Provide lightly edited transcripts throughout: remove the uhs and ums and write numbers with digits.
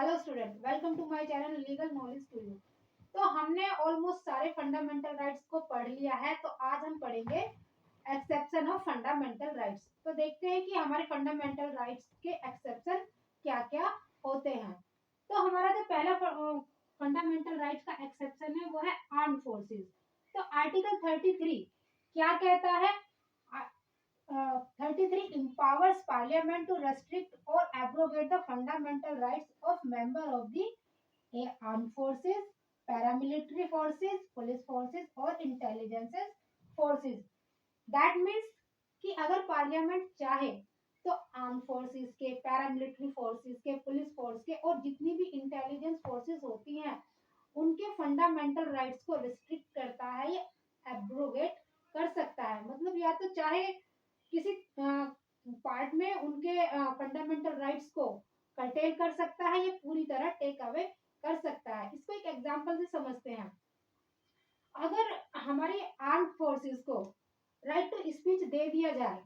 Hello student, welcome to my channel legal knowledge to you. तो हमने almost सारे fundamental rights को पढ़ लिया है, तो आज हम पढ़ेंगे एक्सेप्शन ऑफ फंडामेंटल राइट्स। तो देखते हैं कि हमारे फंडामेंटल राइट्स के एक्सेप्शन क्या क्या होते हैं। तो हमारा जो पहला फंडामेंटल राइट्स का एक्सेप्शन है वो है आर्म फोर्सेस। तो आर्टिकल 33 क्या कहता है? 33 empowers parliament to restrict or abrogate the fundamental rights of member of the armed forces, paramilitary forces, police forces और intelligence forces. That means कि अगर पार्लियामेंट चाहे तो आर्म फोर्सेस के, पैरामिलिट्री फोर्सेस के, पुलिस फोर्स के और जितनी भी इंटेलिजेंस फोर्सेस होती हैं उनके फंडामेंटल राइट्स को रिस्ट्रिक्ट करता है या एब्रोगेट कर सकता है। मतलब या तो चाहे किसी पार्ट में उनके फंडामेंटल राइट्स को कर्टेल कर सकता है या पूरी तरह टेक अवे कर सकता है। इसको एक एग्जांपल से समझते हैं। अगर हमारी आर्म फोर्सेस को राइट टू स्पीच दे दिया जाए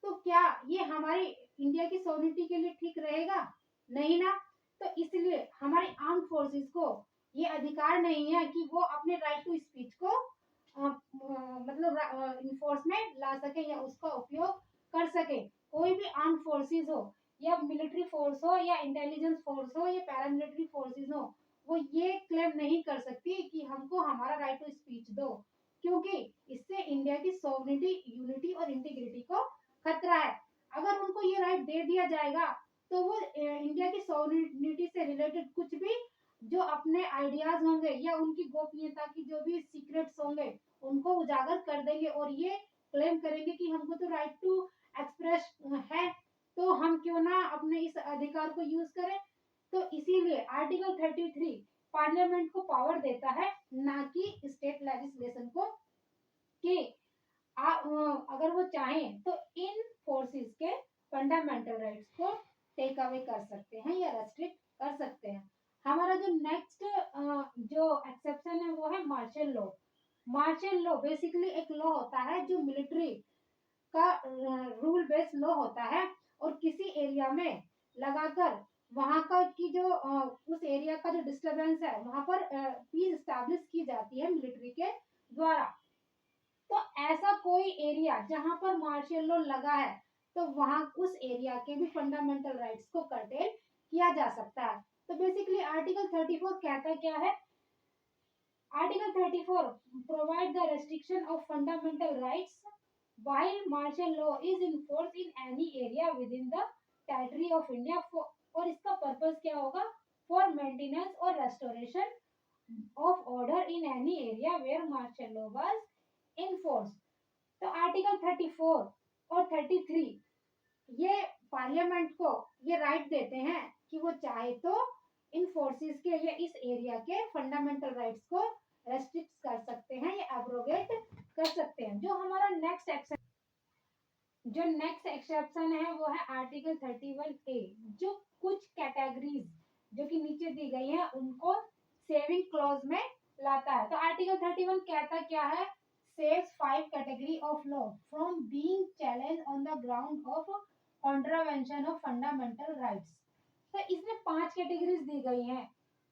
तो क्या ये हमारी इंडिया की सॉवरेनिटी के लिए ठीक रहेगा? नहीं ना। तो इसलिए हमारी आर्म फोर्सेस को ये अधिकार नहीं है कि वो अपने राइट टू स्पीच को मतलब इन्फोर्समेंट ला सके या उसका उपयोग कर सके। कोई भी आर्म फोर्सेस हो या मिलिट्री फोर्स हो या इंटेलिजेंस फोर्स हो या पैरामिलिट्री फोर्सेस हो, वो ये क्लेम नहीं कर सकती कि हमको हमारा राइट टू स्पीच दो, क्योंकि इससे इंडिया की सॉवरेनिटी, यूनिटी और इंटीग्रिटी को खतरा है। अगर उनको ये राइट दे दिया जाएगा तो वो इंडिया की सॉवरेनिटी से रिलेटेड कुछ भी जो अपने आइडियाज होंगे या उनकी गोपनीयता की जो भी सीक्रेट्स होंगे उनको उजागर कर देंगे और ये क्लेम करेंगे कि हमको तो राइट टू एक्सप्रेस है, तो हम क्यों ना अपने इस अधिकार को यूज करें। तो इसीलिए आर्टिकल 33 पार्लियामेंट को पावर देता है, ना कि स्टेट लेजिस्लेशन को, कि अगर वो चाहें तो इन फोर्सेस के फंडामेंटल राइट्स को टेक अवे कर सकते हैं या रेस्ट्रिक्ट कर सकते हैं। हमारा जो नेक्स्ट जो एक्सेप्शन है वो है martial law. Martial law basically एक लॉ होता है जो मिलिट्री का रूल बेस्ड लॉ होता है और किसी एरिया में लगाकर वहां का की जो उस एरिया का जो डिस्टरबेंस है वहां पर पीस स्टैब्लिश की जाती है मिलिट्री के द्वारा। तो ऐसा कोई एरिया जहां पर मार्शल लॉ लगा है तो वहां उस एरिया के भी फंडामेंटल राइट्स को कर्टेल किया जा सकता है। तो बेसिकली आर्टिकल 34 कहता क्या है? Article 34 provide the restriction of fundamental rights while martial law is in force in any area within the territory of India और इसका पर्पस क्या होगा? फॉर मेंटेनेंस और restoration of order in any area where martial law was in force. तो article 34 और 33 ये parliament को ये राइट देते हैं कि वो चाहे तो इन फोर्सेस के या इस एरिया के फंडामेंटल राइट्स को रेस्ट्रिक्ट कर सकते हैं या एब्रोगेट कर सकते हैं। जो हमारा नेक्स्ट एक्सेप्शन है वो है आर्टिकल 31A, जो कुछ कैटेगरीज जो कि नीचे दी गई है उनको सेविंग क्लॉज में लाता है। तो आर्टिकल 31 कहता क्या है? saves 5 category of law from being challenged on the ground of contravention of fundamental rights। तो इसमें 5 कैटेगरीज दी गई हैं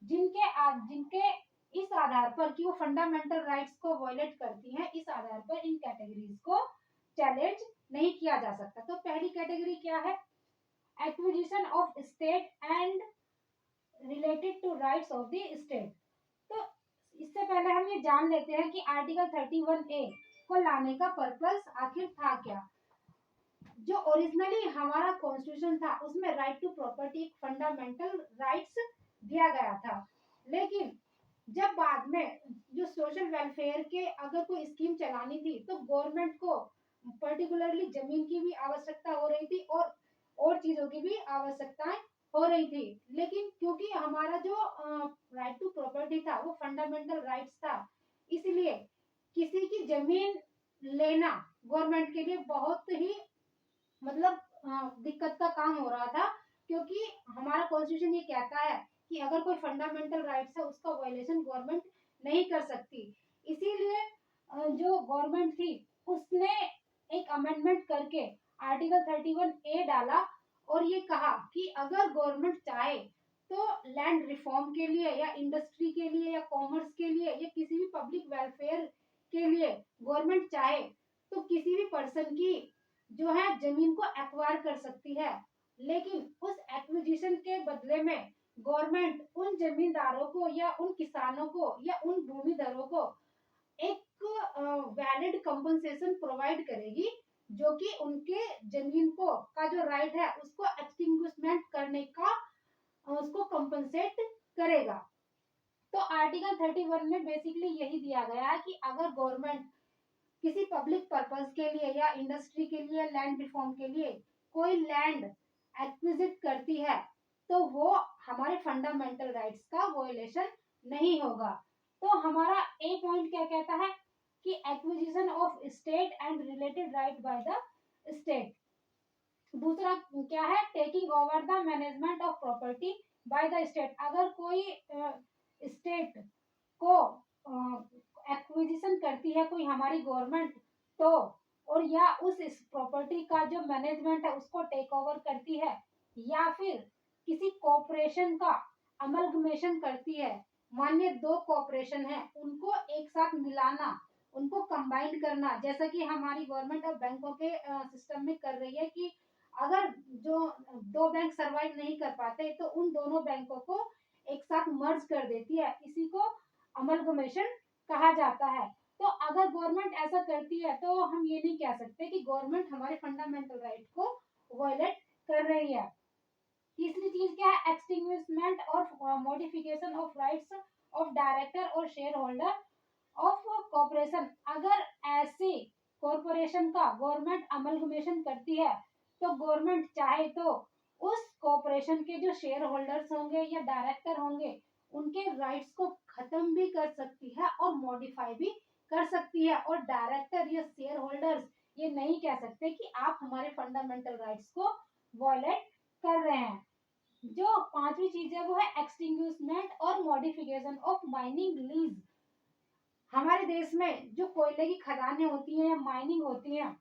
जिनके इस आधार पर कि वो फंडामेंटल राइट्स को वायलेट करती हैं, इस आधार पर इन कैटेगरीज को चैलेंज नहीं किया जा सकता। तो पहली कैटेगरी क्या है? Acquisition of state and related to rights of the state. तो इससे पहले हम ये जान लेते हैं कि आर्टिकल 31A को लाने का पर्पस आखिर था क्या। जो ओरिजिनली हमारा कॉन्स्टिट्यूशन था उसमें right to property fundamental rights दिया गया था, लेकिन जब बाद में जो सोशल वेलफेयर के अगर कोई स्कीम चलानी थी तो गवर्नमेंट को पर्टिकुलरली जमीन की भी आवश्यकता हो रही थी और चीजों की भी आवश्यकताएं हो रही थी। लेकिन क्योंकि हमारा जो राइट टू प्रॉपर्टी था वो फंडामेंटल राइट्स था, इसलिए किसी की जमीन लेना गवर्नमेंट के लिए बहुत ही मतलब दिक्कत का काम हो रहा था, क्योंकि हमारा कॉन्स्टिट्यूशन ये कहता है कि अगर कोई फंडामेंटल राइट्स है उसका वायलेशन गवर्नमेंट नहीं कर सकती। इसीलिए जो गवर्नमेंट थी उसने एक अमेंडमेंट करके आर्टिकल 31A डाला और ये कहा कि अगर गवर्नमेंट चाहे तो लैंड रिफॉर्म के लिए या इंडस्ट्री के लिए या कॉमर्स के लिए या किसी भी पब्लिक वेलफेयर के लिए गवर्नमेंट चाहे तो किसी भी पर्सन की जो है जमीन को एक्वायर कर सकती है, लेकिन उस एक्विजिशन के बदले में गवर्नमेंट उन जमींदारों को या उन किसानों को या उन भूमिधरों को एक वैलिड कंपनसेशन प्रोवाइड करेगी, जो कि उनके जमीन को का जो राइट है उसको एक्सटिंग्विशमेंट करने का उसको कंपनसेट करेगा। तो आर्टिकल 31 में बेसिकली यही दिया गया है कि अगर गवर्नमेंट किसी पब्लिक पर्पस के लिए या इंडस्ट्री के लिए लैंड रिफॉर्म के लिए कोई लैंड एक्विजिट करती है तो वो हमारे फंडामेंटल राइट्स का वोलेशन नहीं होगा। तो हमारा ए पॉइंट क्या कहता है कि acquisition of state and related right by the state. दूसरा क्या है, taking over the management of property by the state. अगर कोई स्टेट को एक्विजिशन करती है कोई हमारी गवर्नमेंट तो, और या उस प्रॉपर्टी का जो मैनेजमेंट है उसको टेक ओवर करती है या फिर किसी कॉर्पोरेशन का अमलगमेशन करती है, मानिए दो कॉर्पोरेशन है उनको एक साथ मिलाना, उनको कंबाइन करना, जैसा कि हमारी गवर्नमेंट अब बैंकों के सिस्टम में कर रही है कि अगर जो दो बैंक सरवाइव नहीं कर पाते तो उन दोनों बैंकों को एक साथ मर्ज कर देती है, इसी को अमलगमेशन कहा जाता है। तो अगर गवर्नमेंट ऐसा करती है तो हम ये नहीं कह सकते कि गवर्नमेंट हमारे फंडामेंटल राइट को वायलेट कर रही है। तीसरी चीज क्या है, एक्सटिंग्विशमेंट और modification of rights of director और शेयर होल्डर ऑफ कॉर्पोरेशन। अगर ऐसी कॉर्पोरेशन का गवर्नमेंट अमलगमेशन करती है तो गवर्नमेंट चाहे तो उस कॉर्पोरेशन के जो शेयर होल्डर्स होंगे या डायरेक्टर होंगे उनके राइट्स को खत्म भी कर सकती है और मॉडिफाई भी कर सकती है, और डायरेक्टर या शेयर होल्डर्स ये नहीं कह सकते कि आप हमारे फंडामेंटल राइट्स को वॉयलेट कर रहे हैं। जो पांचवी चीज है वो है एक्सटिंग्विशमेंट और मॉडिफिकेशन ऑफ माइनिंग लीज। हमारे देश में जो कोयले की खदानें होती हैं या माइनिंग होती हैं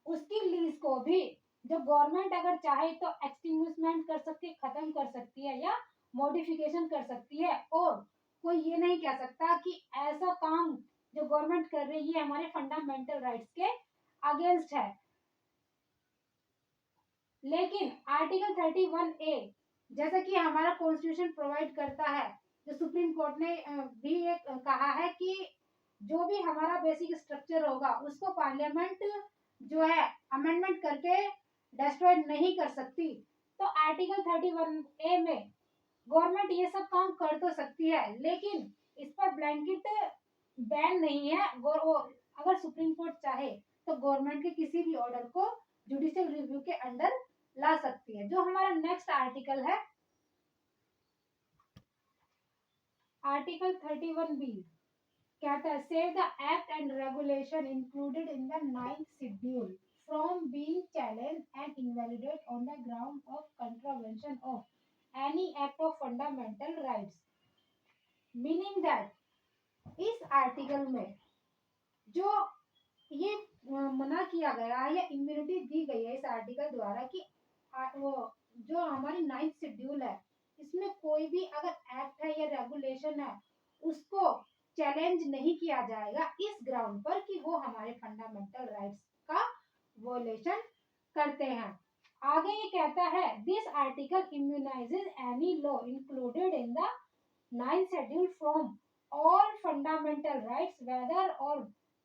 उसकी लीज को भी जो गवर्नमेंट अगर चाहे तो एक्सटिंग्विशमेंट कर सकती है, खत्म कर सकती है या मॉडिफिकेशन कर सकती है, और कोई ये नहीं कह सकता कि ऐसा काम जो गवर्नमेंट कर रही है हमारे फंडामेंटल राइट्स के अगेंस्ट है। लेकिन आर्टिकल 31A जैसा कि हमारा कॉन्स्टिट्यूशन प्रोवाइड करता है, जो सुप्रीम कोर्ट ने भी एक कहा है कि जो भी हमारा बेसिक स्ट्रक्चर होगा उसको पार्लियामेंट जो है अमेंडमेंट करके डिस्ट्रॉय नहीं कर सकती। तो आर्टिकल 31A में गवर्नमेंट ये सब काम कर तो सकती है लेकिन इस पर ब्लैंकेट बैन नहीं है। अगर सुप्रीम कोर्ट चाहे तो गवर्नमेंट के किसी भी ऑर्डर को जुडिशियल रिव्यू के अंडर ला सकती है। जो हमारा नेक्स्ट आर्टिकल है आर्टिकल 31B कहता है save the act and regulation included in the 9th schedule from being challenge and invalidate on the ground of contravention of any act of fundamental rights. Meaning that इस article में जो ये मना किया गया है या इम्यूनिटी दी गई है इस आर्टिकल द्वारा कि वो जो हमारी 9th शेड्यूल है इसमें कोई भी अगर एक्ट है या रेगुलेशन है उसको चैलेंज नहीं किया जाएगा इस ग्राउंड पर कि वो हमारे फंडामेंटल राइट्स का वोलेशन करते हैं। आगे ये कहता है this article immunises any law included in the 9th schedule from all fundamental rights whether or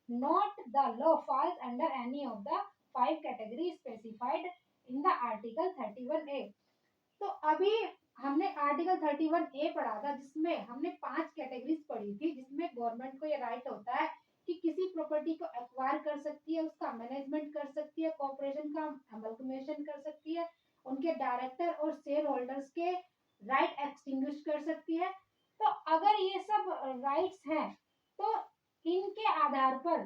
not the law falls under any of the 5 categories specified in the article 31A। तो अभी हमने आर्टिकल 31A पढ़ा था जिसमें हमने 5 categories पढ़ी थी, जिसमें गवर्नमेंट को ये राइट होता है कि किसी प्रॉपर्टी को एक्वायर कर सकती है, उसका मैनेजमेंट कर सकती है, कॉर्पोरेशन का अमलगमेशन कर सकती है, उनके डायरेक्टर और शेयर होल्डर्स के राइट एक्सटिंग्विश कर सकती है। तो अगर ये सब राइट्स हैं तो इनके आधार पर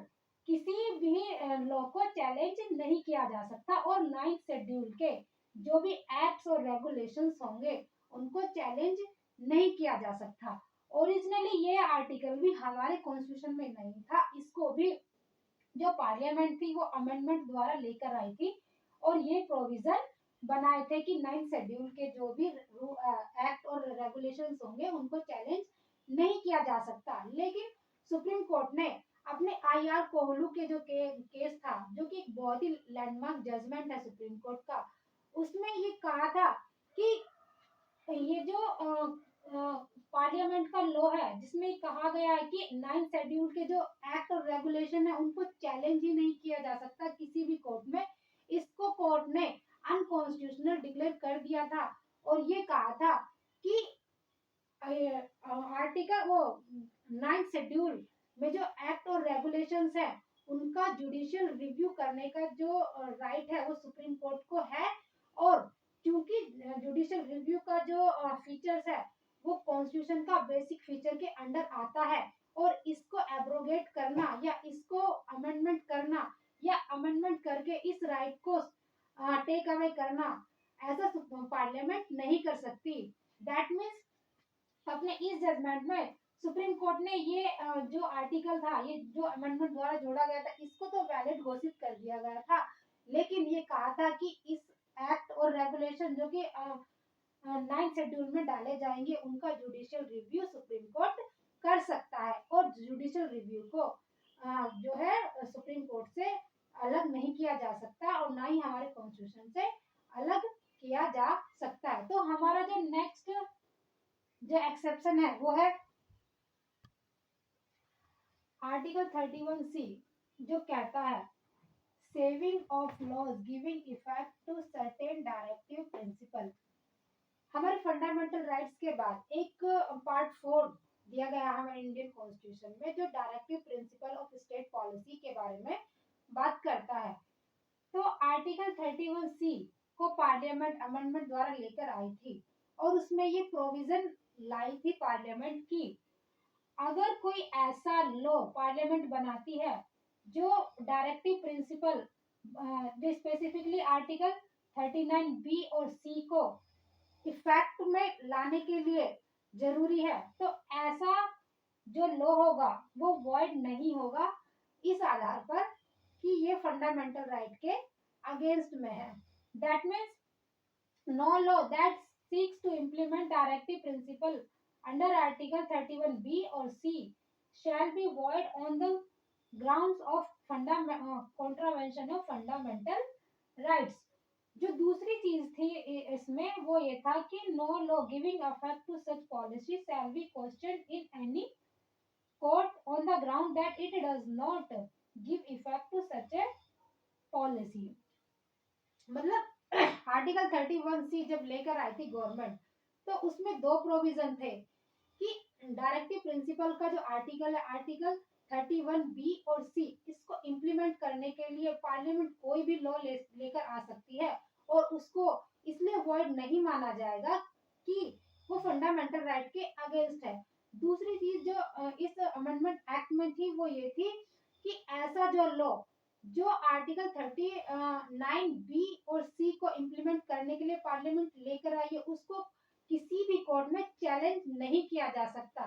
किसी भी लॉ को चैलेंज नहीं किया जा सकता, और 9th शेड्यूल के जो भी एक्ट्स और रेगुलेशंस होंगे उनको चैलेंज नहीं किया जा सकता। ओरिजिनली ये आर्टिकल भी हमारे कॉन्स्टिट्यूशन में नहीं था, इसको भी जो पार्लियामेंट थी वो अमेंडमेंट द्वारा लेकर आई थी और ये प्रोविजन बनाए थे कि 9th शेड्यूल के जो भी एक्ट और रेगुलेशंस होंगे उनको चैलेंज नहीं किया जा सकता। लेकिन सुप्रीम कोर्ट ने अपने IR कोहलू के जो केस था, जो कि एक बहुत ही लैंडमार्क जजमेंट है सुप्रीम कोर्ट का, उसमें ये कहा था कि ये जो पार्लियामेंट का लॉ है जिसमें कहा गया है कि 9th शेड्यूल के जो एक्ट और रेगुलेशन है उनको चैलेंज ही नहीं किया जा सकता किसी भी कोर्ट में, इसको कोर्ट ने अनकॉन्स्टिट्यूशनल डिक्लेयर कर दिया था। और ये कहा था कि आर्टिकल वो 9th शेड्यूल में जो एक्ट और रेगुलेशंस है उनका जुडिशियल रिव्यू करने का जो राइट है वो सुप्रीम कोर्ट को है। और क्योंकि जुडिशियल रिव्यू का जो फीचर्स है वो कॉन्स्टिट्यूशन का बेसिक फीचर के अंडर आता है, और इसको एब्रोगेट करना या इसको अमेंडमेंट करना या अमेंडमेंट करके इस राइट को टेक अवे करना ऐसा पार्लियामेंट नहीं कर सकती। दैट मीन्स अपने इस जजमेंट में सुप्रीम कोर्ट ने ये जो आर्टिकल था, ये जो अमेंडमेंट द्वारा जोड़ा गया था, इसको तो वैलिड घोषित कर दिया गया था, लेकिन ये कहा था कि इस एक्ट और रेगुलेशन जो कि 9th शेड्यूल में डाले जाएंगे उनका जुडिशियल रिव्यू सुप्रीम कोर्ट कर सकता है। और जुडिशियल रिव्यू को जो है सुप्रीम कोर्ट से अलग नहीं किया जा सकता और ना ही हमारे कॉन्स्टिट्यूशन से अलग किया जा सकता है। तो हमारा जो नेक्स्ट जो एक्सेप्शन है वो है आर्टिकल 31C, जो कहता है saving of laws giving effect to certain directive principle. हमारे फंडामेंटल राइट्स के बाद एक पार्ट 4 दिया गया है हमारे इंडियन कॉन्स्टिट्यूशन में, जो directive principle of state policy के बारे में बात करता है। तो आर्टिकल 31C को पार्लियामेंट अमेंडमेंट द्वारा लेकर आई थी और उसमें ये प्रोविजन लाई थी पार्लियामेंट की, अगर कोई ऐसा लॉ पार्लियामेंट बनाती है जो डायरेक्टिव प्रिंसिपल जो स्पेसिफिकली आर्टिकल 39B और C को इफेक्ट में लाने के लिए जरूरी है, तो ऐसा जो लॉ होगा वो वॉइड नहीं होगा इस आधार पर कि ये फंडामेंटल राइट के अगेंस्ट में है। That means no law that seeks to implement directive principle under article 31B or C shall be void on the grounds of contravention of fundamental rights। जो दूसरी चीज थी इसमें वो ये था कि no law giving effect to such policy shall be questioned in any court on the ground that it does not give effect to such a policy। मतलब आर्टिकल 31C जब लेकर आई थी गवर्नमेंट, तो उसमें दो प्रोविजन थे कि डायरेक्टिव प्रिंसिपल का जो आर्टिकल है आर्टिकल 31B और C, इसको इम्प्लीमेंट करने के लिए पार्लियामेंट कोई भी लॉ लेकर आ सकती है और उसको इसलिए वॉइड नहीं माना जाएगा कि वो फंडामेंटल राइट के अगेंस्ट है। दूसरी चीज जो इस अमेंडमेंट एक्ट में थी वो ये थी कि ऐसा जो लॉ जो आर्टिकल 39B और C को इम्प्लीमेंट करने के लिए पार्लियामेंट लेकर आई है उसको किसी भी कोर्ट में चैलेंज नहीं किया जा सकता।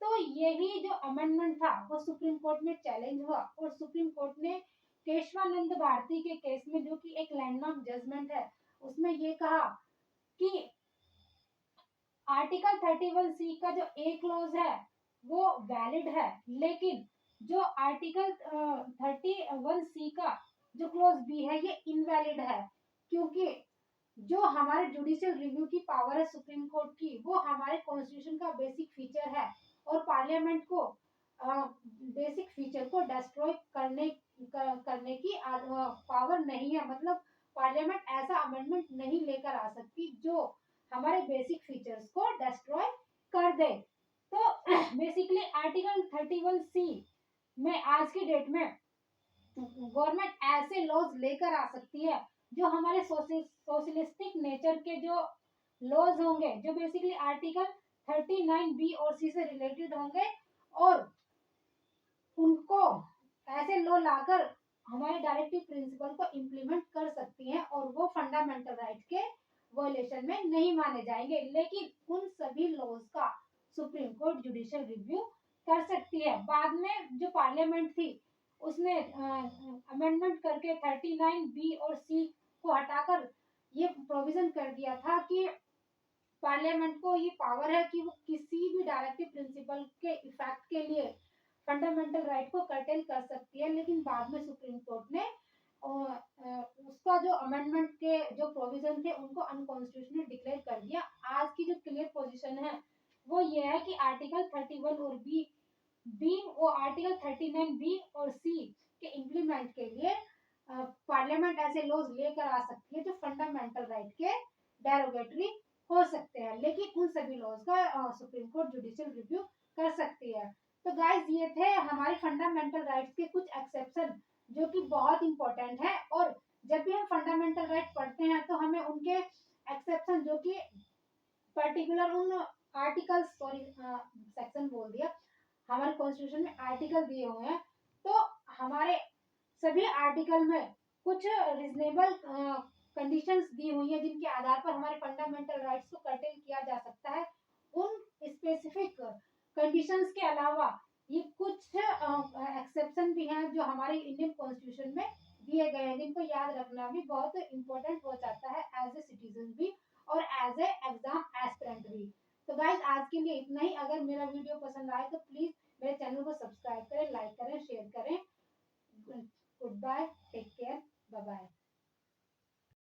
तो यही जो अमेंडमेंट था वो सुप्रीम कोर्ट में चैलेंज हुआ और सुप्रीम कोर्ट ने केशवानंद भारती के केस में, जो कि एक लैंडमार्क जजमेंट है, उसमें ये कहा कि आर्टिकल 31C का जो ए क्लॉज है वो वैलिड है, लेकिन जो आर्टिकल 31C का जो क्लॉज बी है ये इनवैलिड है, क्योंकि जो हमारे जुडिशियल रिव्यू की पावर है सुप्रीम कोर्ट की वो हमारे कॉन्स्टिट्यूशन का बेसिक फीचर है और पार्लियामेंट को बेसिक फीचर को डिस्ट्रॉय करने की पावर नहीं है। मतलब पार्लियामेंट ऐसा अमेंडमेंट नहीं लेकर आ सकती जो हमारे बेसिक फीचर्स को डिस्ट्रॉय कर दे। तो बेसिकली आर्टिकल 31C में आज की डेट में गवर्नमेंट ऐसे लॉज लेकर आ सकती है जो हमारे सोशलिस्टिक नेचर के जो लॉज होंगे, जो बेसिकली आर्टिकल 39B और C से रिलेटेड होंगे, और उनको ऐसे लॉ लाकर हमारे डायरेक्टिव प्रिंसिपल को इम्प्लीमेंट कर सकती हैं और वो फंडामेंटल राइट के वायलेशन में नहीं माने जाएंगे। लेकिन उन सभी लॉज का सुप्रीम कोर्ट जुडिशियल रिव्यू कर सकती है। बाद में जो पार्लियामेंट थी उसने अमेंडमेंट करके 39B और C को हटाकर ये प्रोविजन कर दिया था कि पार्लियामेंट को ये पावर है कि वो किसी भी डायरेक्टिव प्रिंसिपल के इफेक्ट के लिए फंडामेंटल राइट को कर्टेल कर सकती है, लेकिन बाद में सुप्रीम कोर्ट ने उसका जो अमेंडमेंट के जो प्रोविजन थे उनको अनकॉन्स्टिट्यूशनल डिक्लेयर कर दिया। आज की जो क्लियर पोजीशन है वो ये है कि आर्टिकल 31 और बी वो आर्टिकल 39 बी और सी के इम्प्लीमेंट के लिए पार्लियामेंट ऐसे लॉज लेकर आ सकती है जो फंडामेंटल राइट के डेरोगेटरी हो सकते हैं, लेकिन उन सभी लॉज का सुप्रीम कोर्ट जुडिशियल रिव्यू कर सकती है। तो गाइस ये थे हमारे फंडामेंटल राइट्स के कुछ एक्सेप्शन जो कि बहुत इंपॉर्टेंट है, और जब भी हम फंडामेंटल राइट पढ़ते हैं तो हमें उनके एक्सेप्शन जो कि पर्टिकुलर उन आर्टिकल सॉरी सेक्शन बोल दिया, हमारे कॉन्स्टिट्यूशन में आर्टिकल दिए हुए हैं, तो हमारे सभी आर्टिकल में कुछ रीजनेबल कंडीशंस दी हुई है जिनके आधार पर हमारे फंडामेंटल राइट्स को कर्टेल किया जा सकता है। उन स्पेसिफिक कंडीशंस के अलावा ये कुछ एक्सेप्शन भी हैं जो हमारे इंडियन कॉन्स्टिट्यूशन में दिए गए हैं, जिनको याद रखना भी बहुत इंपॉर्टेंट हो जाता है एज ए सिटीजन भी और एज ए एग्जाम एस्पिरेंट भी। तो गाइज आज के लिए इतना ही। अगर मेरा वीडियो पसंद आए तो प्लीज मेरे चैनल को सब्सक्राइब करें, लाइक करें, शेयर करें। Good bye, take care, bye bye.